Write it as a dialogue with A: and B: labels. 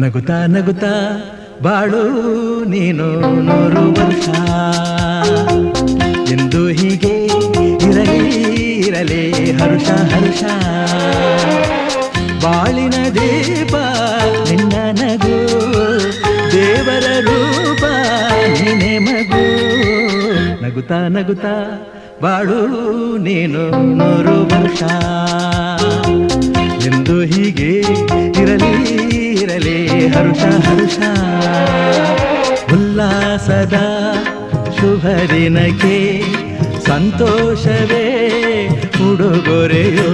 A: ನಗುತ್ತಾ ನಗುತ್ತಾ ಬಾಳು ನೀನು 100 ವರ್ಷ ಎಂದು ಹೀಗೆ ಇರಲಿ ಇರಲಿ ಹರುಷ ಹರುಷ ಬಾಳಿನ ದೀಪ ನಿನ್ನ ನಗು ದೇವರ ರೂಪ ನೀನೆ ಮಗು ನಗುತ್ತಾ ನಗುತ್ತಾ ಬಾಳು ನೀನು 100 ವರ್ಷ ಎಂದು ಹೀಗೆ ಇರಲಿ ಇರಲಿ ಹರುಷ ಹರುಷ ಉಲ್ಲಾಸದ ಶುಭ ದಿನಕ್ಕೆ ಸಂತೋಷವೇ ಉಡುಗೊರೆಯೋ